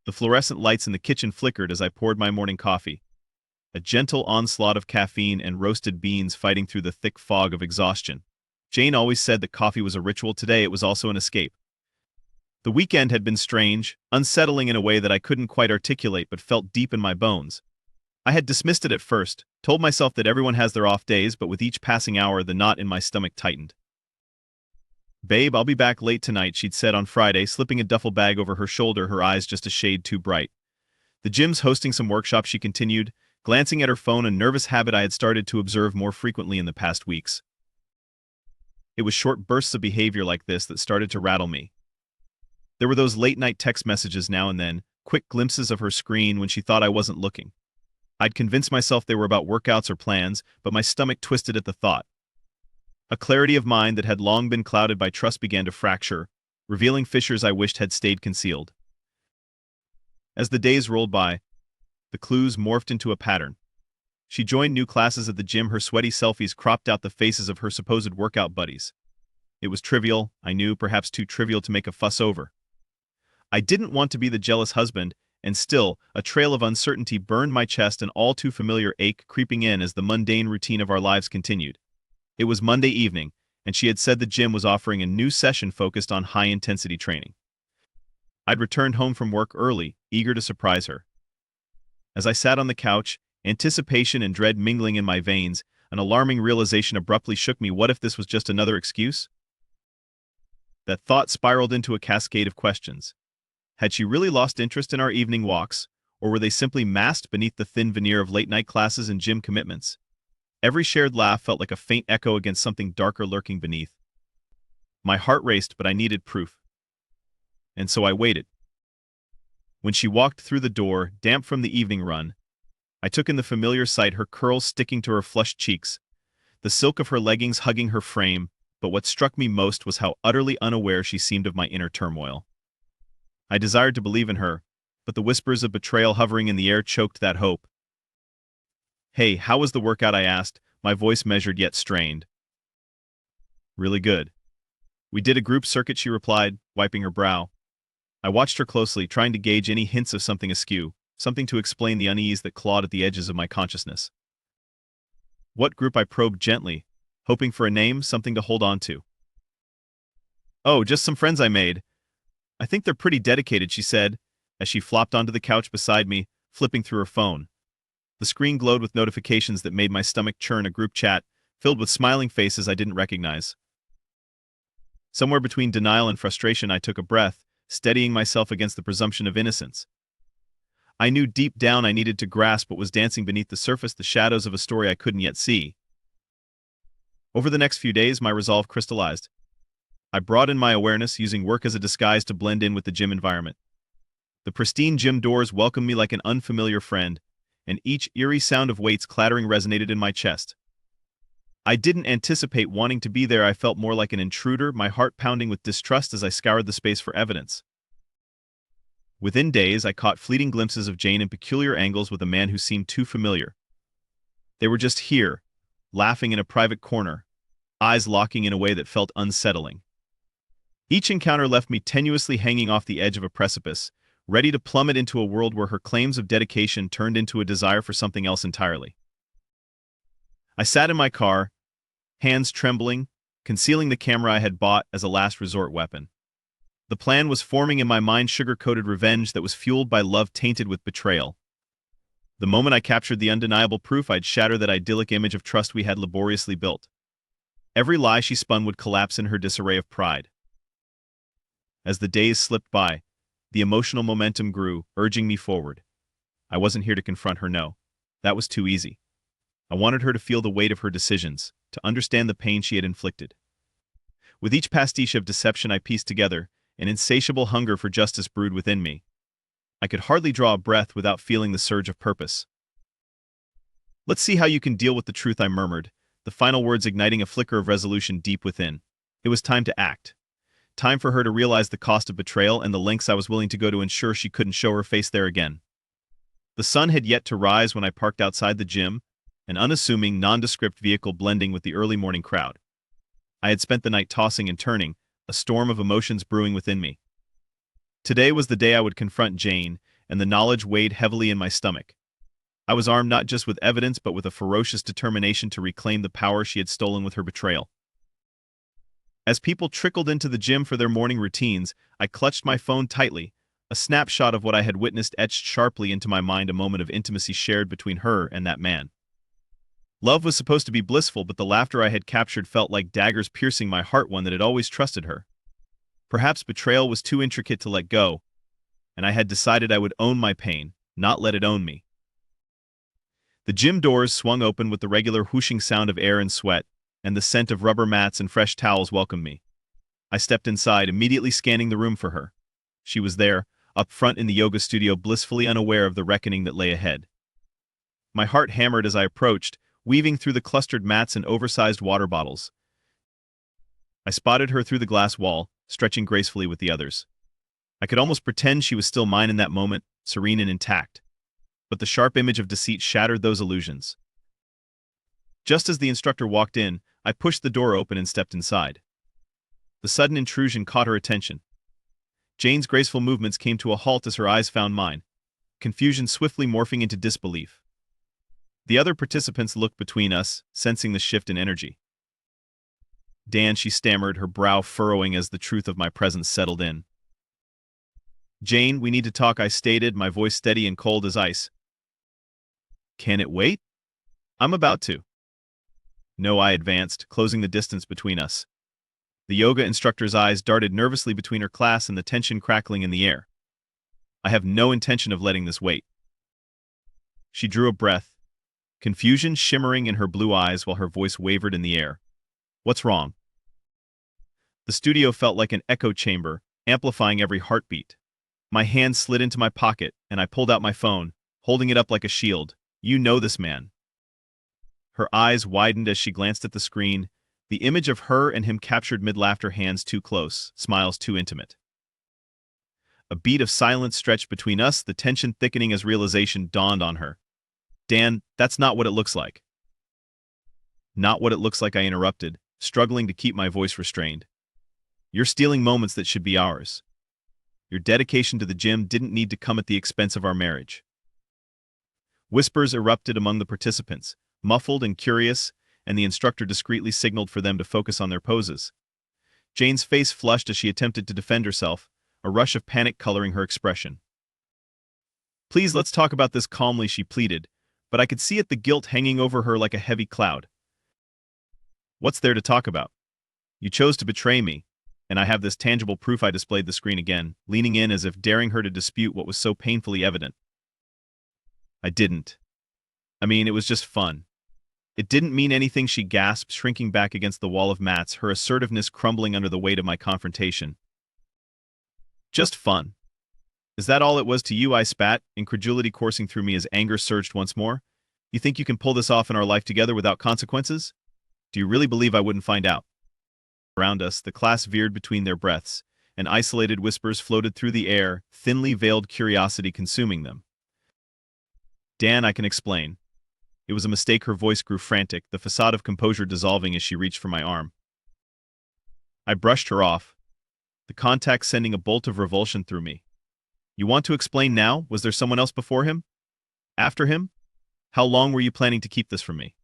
The fluorescent lights in the kitchen flickered as I poured my morning coffee, a gentle onslaught of caffeine and roasted beans fighting through the thick fog of exhaustion. Jane always said that coffee was a ritual. Today it was also an escape. The weekend had been strange, unsettling in a way that I couldn't quite articulate but felt deep in my bones. I had dismissed it at first, told myself that everyone has their off days, but with each passing hour the knot in my stomach tightened. "Babe, I'll be back late tonight," she'd said on Friday, slipping a duffel bag over her shoulder, her eyes just a shade too bright. "The gym's hosting some workshops," she continued, glancing at her phone, a nervous habit I had started to observe more frequently in the past weeks. It was short bursts of behavior like this that started to rattle me. There were those late-night text messages now and then, quick glimpses of her screen when she thought I wasn't looking. I'd convinced myself they were about workouts or plans, but my stomach twisted at the thought. A clarity of mind that had long been clouded by trust began to fracture, revealing fissures I wished had stayed concealed. As the days rolled by, the clues morphed into a pattern. She joined new classes at the gym, her sweaty selfies cropped out the faces of her supposed workout buddies. It was trivial, I knew, perhaps too trivial to make a fuss over. I didn't want to be the jealous husband, and still, a trail of uncertainty burned my chest, an all too familiar ache creeping in as the mundane routine of our lives continued. It was Monday evening, and she had said the gym was offering a new session focused on high-intensity training. I'd returned home from work early, eager to surprise her. As I sat on the couch, anticipation and dread mingling in my veins, an alarming realization abruptly shook me. What if this was just another excuse? That thought spiraled into a cascade of questions. Had she really lost interest in our evening walks, or were they simply masked beneath the thin veneer of late-night classes and gym commitments? Every shared laugh felt like a faint echo against something darker lurking beneath. My heart raced, but I needed proof. And so I waited. When she walked through the door, damp from the evening run, I took in the familiar sight, her curls sticking to her flushed cheeks, the silk of her leggings hugging her frame, but what struck me most was how utterly unaware she seemed of my inner turmoil. I desired to believe in her, but the whispers of betrayal hovering in the air choked that hope. "Hey, how was the workout?" I asked, my voice measured yet strained. "Really good. We did a group circuit," she replied, wiping her brow. I watched her closely, trying to gauge any hints of something askew, something to explain the unease that clawed at the edges of my consciousness. "What group?" I probed gently, hoping for a name, something to hold on to. "Oh, just some friends I made. I think they're pretty dedicated," she said, as she flopped onto the couch beside me, flipping through her phone. The screen glowed with notifications that made my stomach churn, a group chat, filled with smiling faces I didn't recognize. Somewhere between denial and frustration, I took a breath, steadying myself against the presumption of innocence. I knew deep down I needed to grasp what was dancing beneath the surface, the shadows of a story I couldn't yet see. Over the next few days, my resolve crystallized. I broadened my awareness, using work as a disguise to blend in with the gym environment. The pristine gym doors welcomed me like an unfamiliar friend, and each eerie sound of weights clattering resonated in my chest. I didn't anticipate wanting to be there. I felt more like an intruder, my heart pounding with distrust as I scoured the space for evidence. Within days, I caught fleeting glimpses of Jane in peculiar angles with a man who seemed too familiar. They were just here, laughing in a private corner, eyes locking in a way that felt unsettling. Each encounter left me tenuously hanging off the edge of a precipice, ready to plummet into a world where her claims of dedication turned into a desire for something else entirely. I sat in my car, hands trembling, concealing the camera I had bought as a last resort weapon. The plan was forming in my mind, sugar-coated revenge that was fueled by love tainted with betrayal. The moment I captured the undeniable proof, I'd shatter that idyllic image of trust we had laboriously built. Every lie she spun would collapse in her disarray of pride. As the days slipped by, the emotional momentum grew, urging me forward. I wasn't here to confront her, no. That was too easy. I wanted her to feel the weight of her decisions, to understand the pain she had inflicted. With each pastiche of deception I pieced together, an insatiable hunger for justice brewed within me. I could hardly draw a breath without feeling the surge of purpose. "Let's see how you can deal with the truth," I murmured, the final words igniting a flicker of resolution deep within. It was time to act. Time for her to realize the cost of betrayal and the lengths I was willing to go to ensure she couldn't show her face there again. The sun had yet to rise when I parked outside the gym, an unassuming, nondescript vehicle blending with the early morning crowd. I had spent the night tossing and turning, a storm of emotions brewing within me. Today was the day I would confront Jane, and the knowledge weighed heavily in my stomach. I was armed not just with evidence but with a ferocious determination to reclaim the power she had stolen with her betrayal. As people trickled into the gym for their morning routines, I clutched my phone tightly, a snapshot of what I had witnessed etched sharply into my mind, a moment of intimacy shared between her and that man. Love was supposed to be blissful, but the laughter I had captured felt like daggers piercing my heart, one that had always trusted her. Perhaps betrayal was too intricate to let go, and I had decided I would own my pain, not let it own me. The gym doors swung open with the regular whooshing sound of air and sweat, and the scent of rubber mats and fresh towels welcomed me. I stepped inside, immediately scanning the room for her. She was there, up front in the yoga studio, blissfully unaware of the reckoning that lay ahead. My heart hammered as I approached, weaving through the clustered mats and oversized water bottles. I spotted her through the glass wall, stretching gracefully with the others. I could almost pretend she was still mine in that moment, serene and intact. But the sharp image of deceit shattered those illusions. Just as the instructor walked in, I pushed the door open and stepped inside. The sudden intrusion caught her attention. Jane's graceful movements came to a halt as her eyes found mine, confusion swiftly morphing into disbelief. The other participants looked between us, sensing the shift in energy. "Dan," she stammered, her brow furrowing as the truth of my presence settled in. "Jane, we need to talk," I stated, my voice steady and cold as ice. "Can it wait?" "I'm about to." "No," I advanced, closing the distance between us. The yoga instructor's eyes darted nervously between her class and the tension crackling in the air. "I have no intention of letting this wait." She drew a breath, confusion shimmering in her blue eyes while her voice wavered in the air. "What's wrong?" The studio felt like an echo chamber, amplifying every heartbeat. My hand slid into my pocket, and I pulled out my phone, holding it up like a shield. "You know this man." Her eyes widened as she glanced at the screen, the image of her and him captured mid-laughter, hands too close, smiles too intimate. A beat of silence stretched between us, the tension thickening as realization dawned on her. "Dan, that's not what it looks like." "Not what it looks like," I interrupted, struggling to keep my voice restrained. "You're stealing moments that should be ours. Your dedication to the gym didn't need to come at the expense of our marriage." Whispers erupted among the participants, muffled and curious, and the instructor discreetly signaled for them to focus on their poses. Jane's face flushed as she attempted to defend herself, a rush of panic coloring her expression. "Please, let's talk about this calmly," she pleaded, but I could see the guilt hanging over her like a heavy cloud. "What's there to talk about? You chose to betray me, and I have this tangible proof." I displayed the screen again, leaning in as if daring her to dispute what was so painfully evident. "I didn't. I mean, it was just fun." "It didn't mean anything," she gasped, shrinking back against the wall of mats, her assertiveness crumbling under the weight of my confrontation. "Just fun. Is that all it was to you?" I spat, incredulity coursing through me as anger surged once more. "You think you can pull this off in our life together without consequences? Do you really believe I wouldn't find out?" Around us, the class veered between their breaths, and isolated whispers floated through the air, thinly veiled curiosity consuming them. "Dan, I can explain." It was a mistake. Her voice grew frantic, the facade of composure dissolving as she reached for my arm. I brushed her off, the contact sending a bolt of revulsion through me. "You want to explain now? Was there someone else before him? After him? How long were you planning to keep this from me?"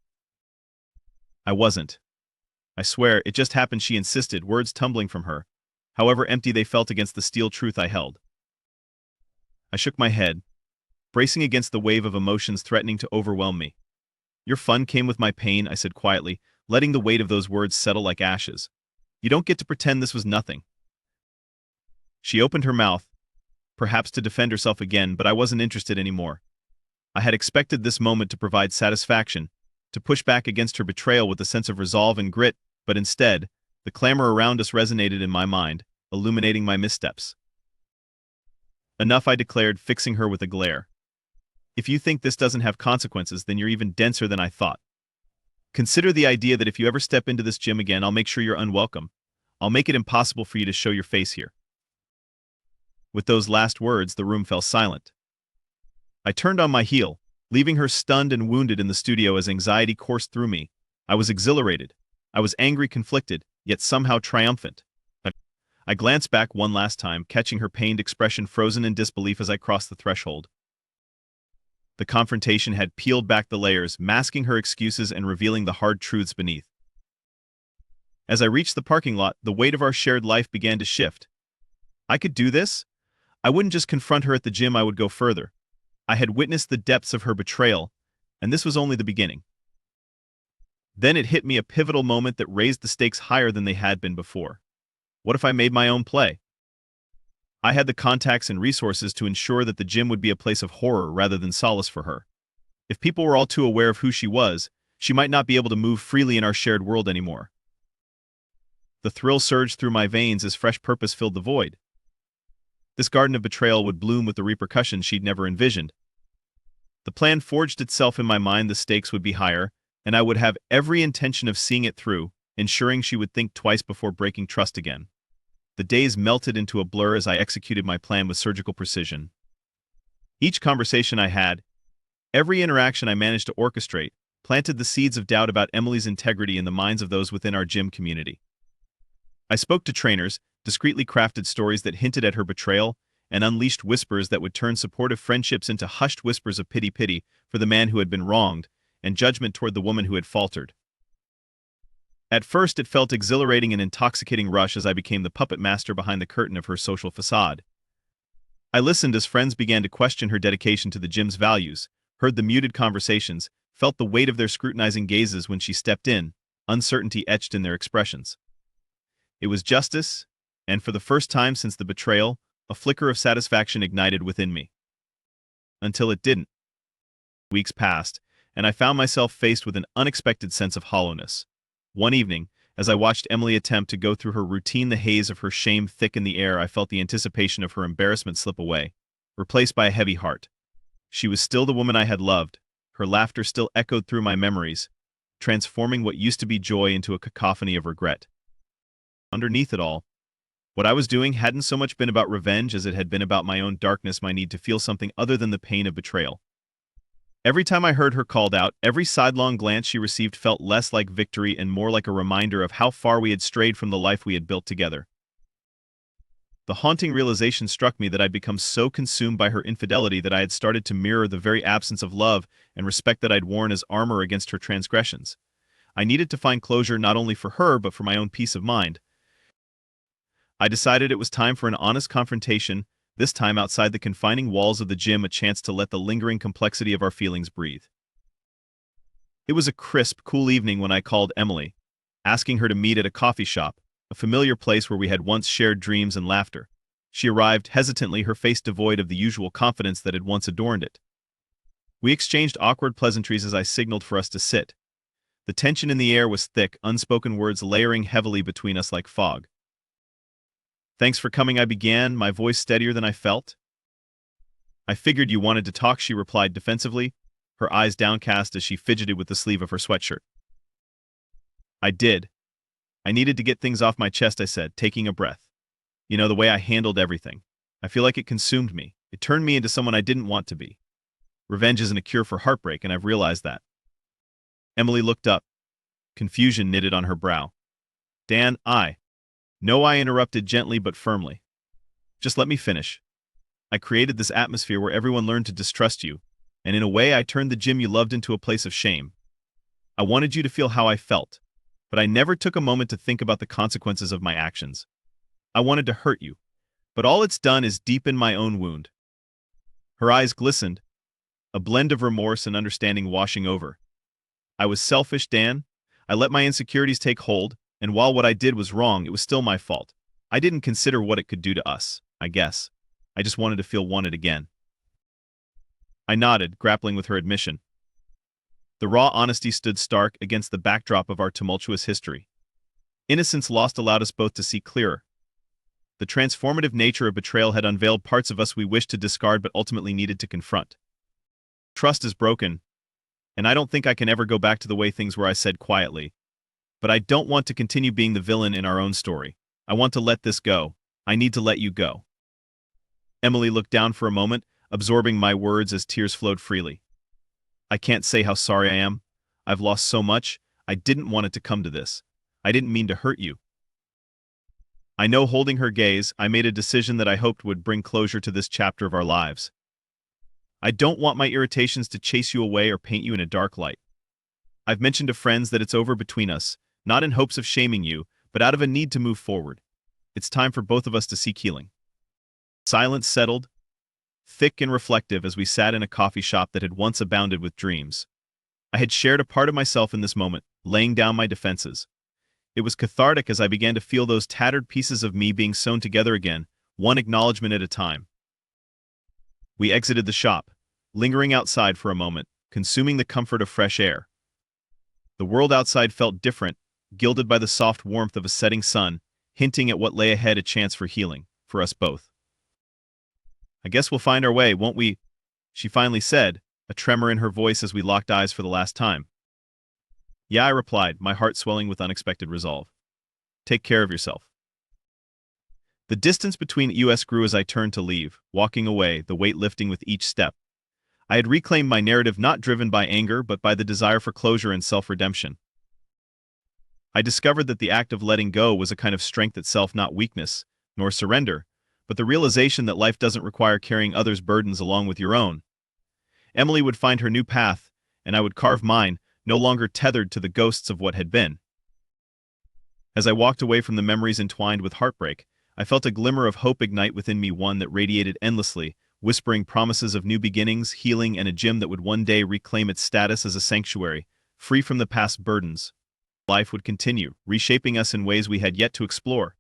"I wasn't. I swear, it just happened," she insisted, words tumbling from her, however empty they felt against the steel truth I held. I shook my head, bracing against the wave of emotions threatening to overwhelm me. "Your fun came with my pain," I said quietly, letting the weight of those words settle like ashes. "You don't get to pretend this was nothing." She opened her mouth, perhaps to defend herself again, but I wasn't interested anymore. I had expected this moment to provide satisfaction, to push back against her betrayal with a sense of resolve and grit, but instead, the clamor around us resonated in my mind, illuminating my missteps. "Enough," I declared, fixing her with a glare. "If you think this doesn't have consequences, then you're even denser than I thought. Consider the idea that if you ever step into this gym again, I'll make sure you're unwelcome. I'll make it impossible for you to show your face here." With those last words, the room fell silent. I turned on my heel, leaving her stunned and wounded in the studio as anxiety coursed through me. I was exhilarated. I was angry, conflicted, yet somehow triumphant. I glanced back one last time, catching her pained expression frozen in disbelief as I crossed the threshold. The confrontation had peeled back the layers, masking her excuses and revealing the hard truths beneath. As I reached the parking lot, the weight of our shared life began to shift. I could do this? I wouldn't just confront her at the gym, I would go further. I had witnessed the depths of her betrayal, and this was only the beginning. Then it hit me, a pivotal moment that raised the stakes higher than they had been before. What if I made my own play? I had the contacts and resources to ensure that the gym would be a place of horror rather than solace for her. If people were all too aware of who she was, she might not be able to move freely in our shared world anymore. The thrill surged through my veins as fresh purpose filled the void. This garden of betrayal would bloom with the repercussions she'd never envisioned. The plan forged itself in my mind. The stakes would be higher, and I would have every intention of seeing it through, ensuring she would think twice before breaking trust again. The days melted into a blur as I executed my plan with surgical precision. Each conversation I had, every interaction I managed to orchestrate, planted the seeds of doubt about Emily's integrity in the minds of those within our gym community. I spoke to trainers, discreetly crafted stories that hinted at her betrayal, and unleashed whispers that would turn supportive friendships into hushed whispers of pity for the man who had been wronged, and judgment toward the woman who had faltered. At first, it felt exhilarating, an intoxicating rush as I became the puppet master behind the curtain of her social facade. I listened as friends began to question her dedication to the gym's values, heard the muted conversations, felt the weight of their scrutinizing gazes when she stepped in, uncertainty etched in their expressions. It was justice, and for the first time since the betrayal, a flicker of satisfaction ignited within me. Until it didn't. Weeks passed, and I found myself faced with an unexpected sense of hollowness. One evening, as I watched Emily attempt to go through her routine, the haze of her shame thick in the air, I felt the anticipation of her embarrassment slip away, replaced by a heavy heart. She was still the woman I had loved, her laughter still echoed through my memories, transforming what used to be joy into a cacophony of regret. Underneath it all, what I was doing hadn't so much been about revenge as it had been about my own darkness, my need to feel something other than the pain of betrayal. Every time I heard her called out, every sidelong glance she received felt less like victory and more like a reminder of how far we had strayed from the life we had built together. The haunting realization struck me that I'd become so consumed by her infidelity that I had started to mirror the very absence of love and respect that I'd worn as armor against her transgressions. I needed to find closure not only for her but for my own peace of mind. I decided it was time for an honest confrontation, this time outside the confining walls of the gym, a chance to let the lingering complexity of our feelings breathe. It was a crisp, cool evening when I called Emily, asking her to meet at a coffee shop, a familiar place where we had once shared dreams and laughter. She arrived hesitantly, her face devoid of the usual confidence that had once adorned it. We exchanged awkward pleasantries as I signaled for us to sit. The tension in the air was thick, unspoken words layering heavily between us like fog. "Thanks for coming," I began, my voice steadier than I felt. "I figured you wanted to talk," she replied defensively, her eyes downcast as she fidgeted with the sleeve of her sweatshirt. "I did. I needed to get things off my chest," I said, taking a breath. "You know, the way I handled everything. I feel like it consumed me. It turned me into someone I didn't want to be. Revenge isn't a cure for heartbreak, and I've realized that." Emily looked up. Confusion knitted on her brow. "Dan, No," I interrupted gently but firmly. "Just let me finish. I created this atmosphere where everyone learned to distrust you, and in a way I turned the gym you loved into a place of shame. I wanted you to feel how I felt, but I never took a moment to think about the consequences of my actions. I wanted to hurt you, but all it's done is deepen my own wound." Her eyes glistened, a blend of remorse and understanding washing over. "I was selfish, Dan. I let my insecurities take hold, and while what I did was wrong, it was still my fault. I didn't consider what it could do to us, I guess. I just wanted to feel wanted again." I nodded, grappling with her admission. The raw honesty stood stark against the backdrop of our tumultuous history. Innocence lost allowed us both to see clearer. The transformative nature of betrayal had unveiled parts of us we wished to discard but ultimately needed to confront. "Trust is broken, and I don't think I can ever go back to the way things were," I said quietly. "But I don't want to continue being the villain in our own story. I want to let this go. I need to let you go." Emily looked down for a moment, absorbing my words as tears flowed freely. "I can't say how sorry I am. I've lost so much. I didn't want it to come to this. I didn't mean to hurt you." I know holding her gaze, I made a decision that I hoped would bring closure to this chapter of our lives. I don't want my irritations to chase you away or paint you in a dark light. I've mentioned to friends that it's over between us, not in hopes of shaming you, but out of a need to move forward. It's time for both of us to seek healing. Silence settled, thick and reflective as we sat in a coffee shop that had once abounded with dreams. I had shared a part of myself in this moment, laying down my defenses. It was cathartic as I began to feel those tattered pieces of me being sewn together again, one acknowledgement at a time. We exited the shop, lingering outside for a moment, consuming the comfort of fresh air. The world outside felt different, gilded by the soft warmth of a setting sun, hinting at what lay ahead, a chance for healing, for us both. "I guess we'll find our way, won't we?" she finally said, a tremor in her voice as we locked eyes for the last time. "Yeah," I replied, my heart swelling with unexpected resolve. "Take care of yourself." The distance between us grew as I turned to leave, walking away, the weight lifting with each step. I had reclaimed my narrative, not driven by anger but by the desire for closure and self-redemption. I discovered that the act of letting go was a kind of strength itself, not weakness, nor surrender, but the realization that life doesn't require carrying others' burdens along with your own. Emily would find her new path, and I would carve mine, no longer tethered to the ghosts of what had been. As I walked away from the memories entwined with heartbreak, I felt a glimmer of hope ignite within me, one that radiated endlessly, whispering promises of new beginnings, healing, and a gym that would one day reclaim its status as a sanctuary, free from the past burdens. Life would continue, reshaping us in ways we had yet to explore.